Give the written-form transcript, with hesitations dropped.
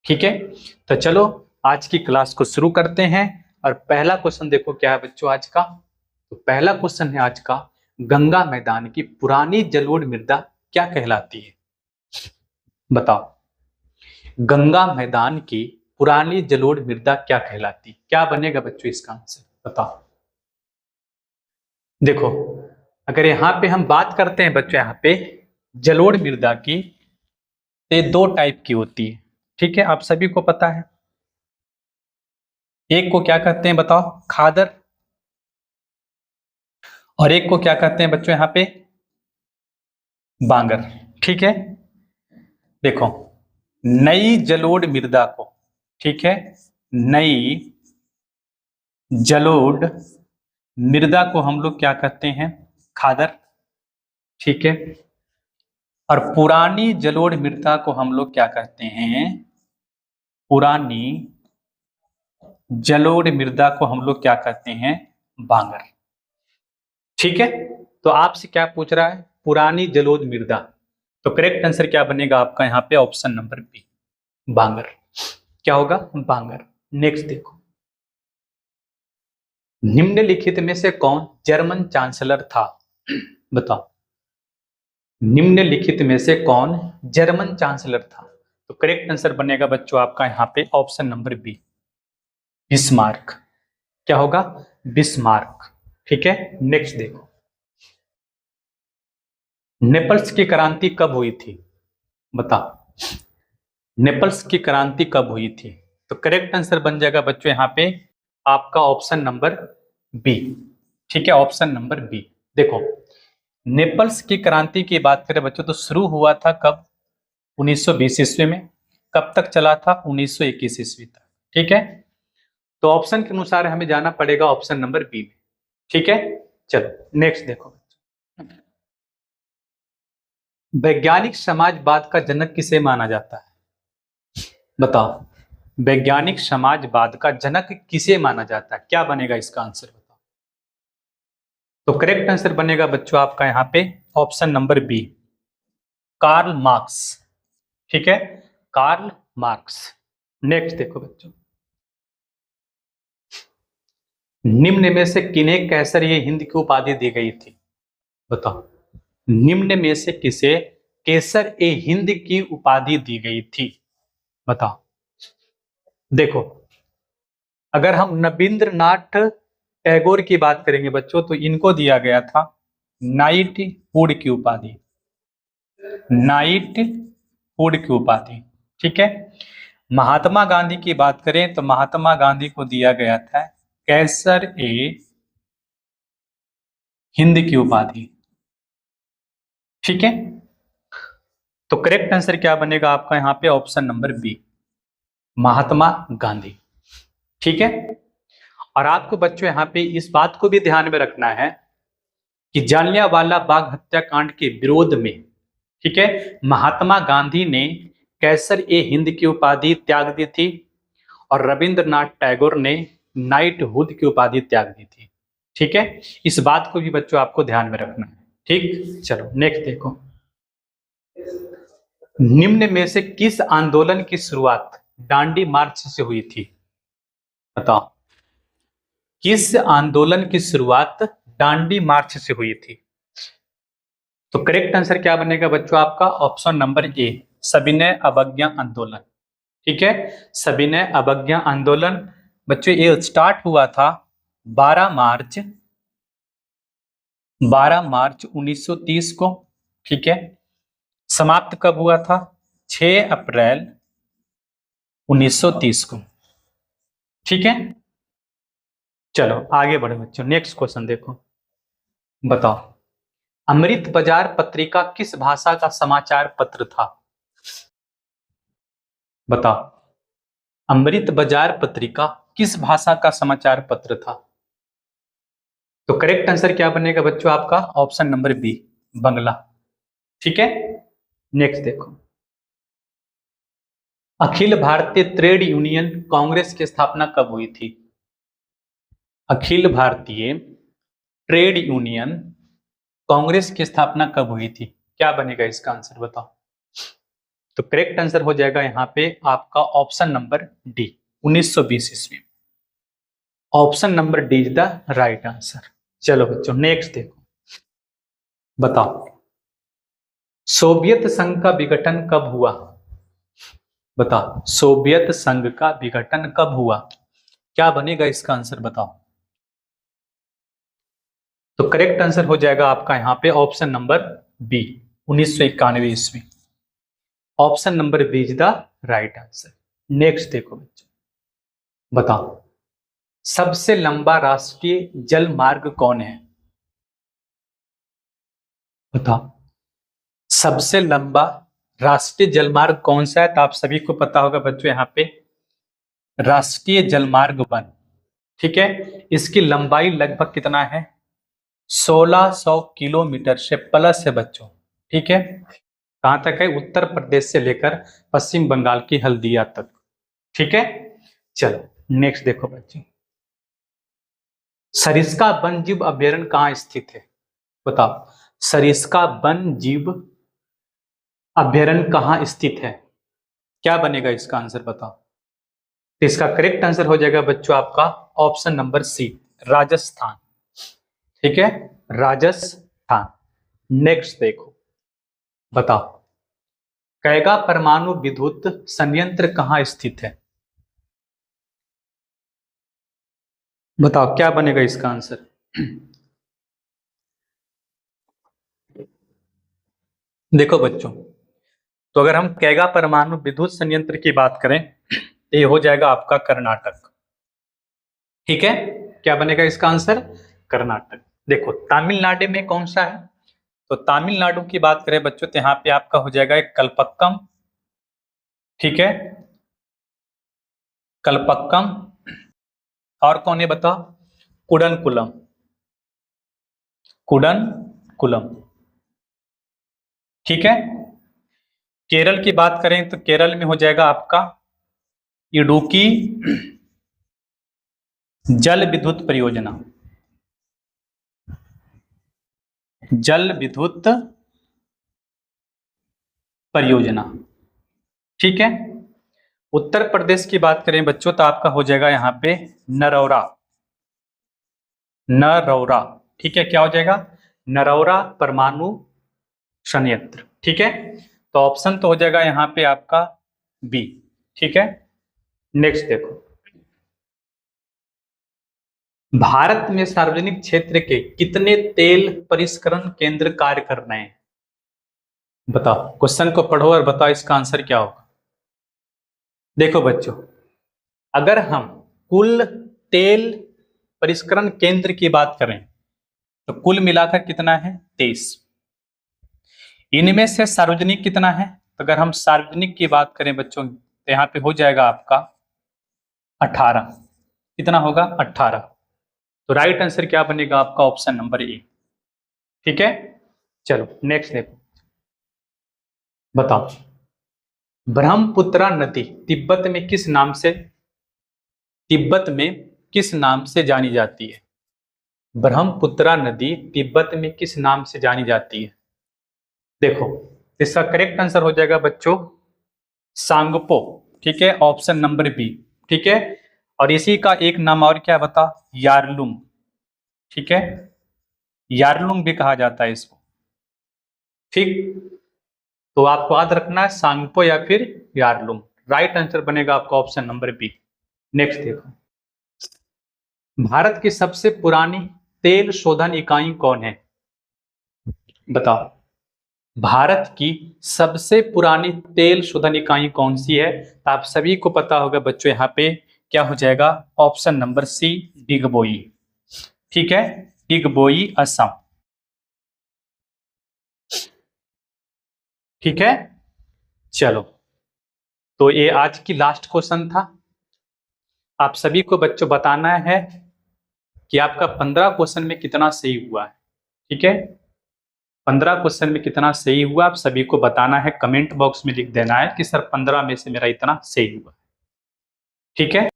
ठीक है, तो चलो आज की क्लास को शुरू करते हैं। और पहला क्वेश्चन देखो क्या है बच्चों आज का। तो पहला क्वेश्चन है आज का, गंगा मैदान की पुरानी जलोढ़ मृदा क्या कहलाती है? बताओ, गंगा मैदान की पुरानी जलोढ़ मृदा क्या कहलाती? क्या बनेगा बच्चों इसका आंसर? बताओ। देखो, अगर यहाँ पे हम बात करते हैं बच्चों, यहाँ पे जलोढ़ मृदा की ये दो टाइप की होती है। ठीक है, आप सभी को पता है। एक को क्या कहते हैं बताओ? खादर। और एक को क्या कहते हैं बच्चों यहाँ पे? बांगर। ठीक है, देखो, नई जलोढ़ मृदा को, ठीक है, नई जलोढ़ मृदा को हम लोग क्या कहते हैं? खादर। ठीक है, और पुरानी जलोढ़ मृदा को हम लोग क्या कहते हैं? पुरानी जलोढ़ मृदा को हम लोग क्या कहते हैं? बांगर। ठीक है, तो आपसे क्या पूछ रहा है? पुरानी जलोढ़ मृदा। तो करेक्ट आंसर क्या बनेगा आपका यहाँ पे? ऑप्शन नंबर बी, बांगर। क्या होगा? बांगर। नेक्स्ट देखो, निम्नलिखित में से कौन जर्मन चांसलर था? बताओ, निम्नलिखित में से कौन जर्मन चांसलर था? तो करेक्ट आंसर बनेगा बच्चों आपका यहाँ पे ऑप्शन नंबर बी, बिस्मार्क। क्या होगा? बिस्मार्क। ठीक है, नेक्स्ट देखो, नेपल्स की क्रांति कब हुई थी? बताओ, नेपल्स की क्रांति कब हुई थी? तो करेक्ट आंसर बन जाएगा बच्चों यहाँ पे आपका ऑप्शन नंबर बी। ठीक है, ऑप्शन नंबर बी। देखो, नेपल्स की क्रांति की बात करें बच्चों तो शुरू हुआ था कब? 1920 ईस्वी में। कब तक चला था? 1921 ईस्वी तक। ठीक है, तो ऑप्शन के अनुसार हमें जाना पड़ेगा ऑप्शन नंबर बी में। ठीक है, चलो नेक्स्ट देखो, वैज्ञानिक समाजवाद का जनक किसे माना जाता है? बताओ, वैज्ञानिक समाजवाद का जनक किसे माना जाता है? क्या बनेगा इसका आंसर? बताओ। तो करेक्ट आंसर बनेगा बच्चों आपका यहाँ पे option number B, Karl Marx. ठीक है, कार्ल मार्क्स। नेक्स्ट देखो बच्चों, निम्न में से किन्हें कैसर ये हिंद की उपाधि दी गई थी? बताओ, निम्न में से किसे केसर ए हिंद की उपाधि दी गई थी? बताओ। देखो, अगर हम नबींद्रनाथ टैगोर की बात करेंगे बच्चों तो इनको दिया गया था नाइटहुड की उपाधि, नाइटहुड की उपाधि। ठीक है, महात्मा गांधी की बात करें तो महात्मा गांधी को दिया गया था कैसर ए हिंद की उपाधि। ठीक है, तो करेक्ट आंसर क्या बनेगा आपका यहाँ पे? Option number B, Mahatma Gandhi. ठीक है, और आपको बच्चों यहाँ पे इस बात को भी ध्यान में रखना है कि जालियांवाला बाग हत्याकांड के विरोध में, ठीक है, महात्मा गांधी ने कैसर ए हिंद की उपाधि त्याग दी थी और रविंद्रनाथ टैगोर ने नाइटहुड की उपाधि त्याग दी थी। ठीक है, इस बात को भी बच्चों आपको ध्यान में रखना है। ठीक, चलो नेक्स्ट देखो, निम्न में से किस आंदोलन की शुरुआत दांडी मार्च से हुई थी? बताओ, किस आंदोलन की शुरुआत दांडी मार्च से हुई थी? तो करेक्ट आंसर क्या बनेगा बच्चों आपका? ऑप्शन नंबर ए, सविनय अवज्ञा आंदोलन। ठीक है, सविनय अवज्ञा आंदोलन बच्चों ये स्टार्ट हुआ था 12 मार्च 1930 को। ठीक है, समाप्त कब हुआ था? 6 अप्रैल 1930 को। ठीक है, चलो आगे बढ़े बच्चों, नेक्स्ट क्वेश्चन देखो। बताओ, अमृत बाजार पत्रिका किस भाषा का समाचार पत्र था? बताओ, अमृत बाजार पत्रिका किस भाषा का समाचार पत्र था? तो करेक्ट आंसर क्या बनेगा बच्चों आपका? ऑप्शन नंबर बी, बंगला। ठीक है, नेक्स्ट देखो, अखिल भारतीय ट्रेड यूनियन कांग्रेस की स्थापना कब हुई थी? अखिल भारतीय ट्रेड यूनियन कांग्रेस की स्थापना कब हुई थी? क्या बनेगा इसका आंसर? बताओ। तो करेक्ट आंसर हो जाएगा यहाँ पे आपका ऑप्शन नंबर डी, 1920 ईस्वी। Option number D is the right answer. चलो बच्चों नेक्स्ट देखो, बताओ सोवियत संघ का विघटन कब हुआ? बताओ सोवियत संघ का विघटन कब हुआ? क्या बनेगा इसका आंसर बताओ। तो करेक्ट आंसर हो जाएगा आपका यहाँ पे ऑप्शन नंबर बी, 1991 ईस्वी। Option number B is the right answer. Next देखो बच्चों, बताओ सबसे लंबा राष्ट्रीय जल मार्ग कौन है? बताओ सबसे लंबा राष्ट्रीय जलमार्ग कौन सा है? तो आप सभी को पता होगा बच्चों यहाँ पे राष्ट्रीय जलमार्ग 1, ठीक है। इसकी लंबाई लगभग कितना है? 1600 किलोमीटर से प्लस है बच्चों, ठीक है। कहां तक है? उत्तर प्रदेश से लेकर पश्चिम बंगाल की हल्दिया तक, ठीक है। चलो नेक्स्ट देखो बच्चों, सरिस्का वन जीव अभ्यारण्य कहाँ स्थित है? बताओ सरिस्का वन जीव अभ्यारण्य कहाँ स्थित है? क्या बनेगा इसका आंसर बताओ। तो इसका करेक्ट आंसर हो जाएगा बच्चों आपका ऑप्शन नंबर सी, राजस्थान, ठीक है, राजस्थान। नेक्स्ट देखो, बताओ कैगा परमाणु विद्युत संयंत्र कहाँ स्थित है? बताओ क्या बनेगा इसका आंसर। देखो बच्चों, तो अगर हम कैगा परमाणु विद्युत संयंत्र की बात करें तो ये हो जाएगा आपका कर्नाटक, ठीक है। क्या बनेगा इसका आंसर? कर्नाटक। देखो तमिलनाडु में कौन सा है? तो तमिलनाडु की बात करें बच्चों तो यहाँ पे आपका हो जाएगा एक कलपक्कम, ठीक है, कलपक्कम। और कौन है बताओ? कुडनकुलम, कुडनकुलम, ठीक है। केरल की बात करें तो केरल में हो जाएगा आपका इडुक्की जल विद्युत परियोजना, जल विद्युत परियोजना, ठीक है। उत्तर प्रदेश की बात करें बच्चों तो आपका हो जाएगा यहाँ पे नरौरा, नरौरा, ठीक है। क्या हो जाएगा? नरौरा परमाणु संयंत्र, ठीक है। तो ऑप्शन तो हो जाएगा यहाँ पे आपका बी, ठीक है। नेक्स्ट देखो, भारत में सार्वजनिक क्षेत्र के कितने तेल परिष्करण केंद्र कार्य कर रहे हैं? बताओ, क्वेश्चन को पढ़ो और बताओ इसका आंसर क्या होगा। देखो बच्चों, अगर हम कुल तेल परिष्करण केंद्र की बात करें तो कुल मिलाकर कितना है? 23। इनमें से सार्वजनिक कितना है? तो अगर हम सार्वजनिक की बात करें बच्चों तो यहाँ पे हो जाएगा आपका 18। कितना होगा? 18। तो राइट आंसर क्या बनेगा आपका? ऑप्शन नंबर ए, ठीक है। चलो नेक्स्ट देखो, बताओ ब्रह्मपुत्रा नदी तिब्बत में किस नाम से, तिब्बत में किस नाम से जानी जाती है? ब्रह्मपुत्रा नदी तिब्बत में किस नाम से जानी जाती है? देखो इसका करेक्ट आंसर हो जाएगा बच्चों सांगपो, ठीक है, ऑप्शन नंबर बी, ठीक है। और इसी का एक नाम और क्या बता? यारलुंग, ठीक है, यारलुंग भी कहा जाता है इसको, ठीक। तो आपको याद रखना है सांगपो या फिर यारलुंग। राइट आंसर बनेगा आपका ऑप्शन नंबर बी। नेक्स्ट देखो, भारत की सबसे पुरानी तेल शोधन इकाई कौन है? बताओ भारत की सबसे पुरानी तेल शोधन इकाई कौन सी है? तो आप सभी को पता होगा बच्चों यहाँ पे क्या हो जाएगा? ऑप्शन नंबर सी, डिगबोई, ठीक है, डिगबोई असम, ठीक है। चलो तो ये आज की लास्ट क्वेश्चन था। आप सभी को बच्चों बताना है कि आपका 15 क्वेश्चन में कितना सही हुआ है, ठीक है। 15 क्वेश्चन में कितना सही हुआ आप सभी को बताना है, कमेंट बॉक्स में लिख देना है कि सर 15 में से मेरा इतना सही हुआ, ठीक है।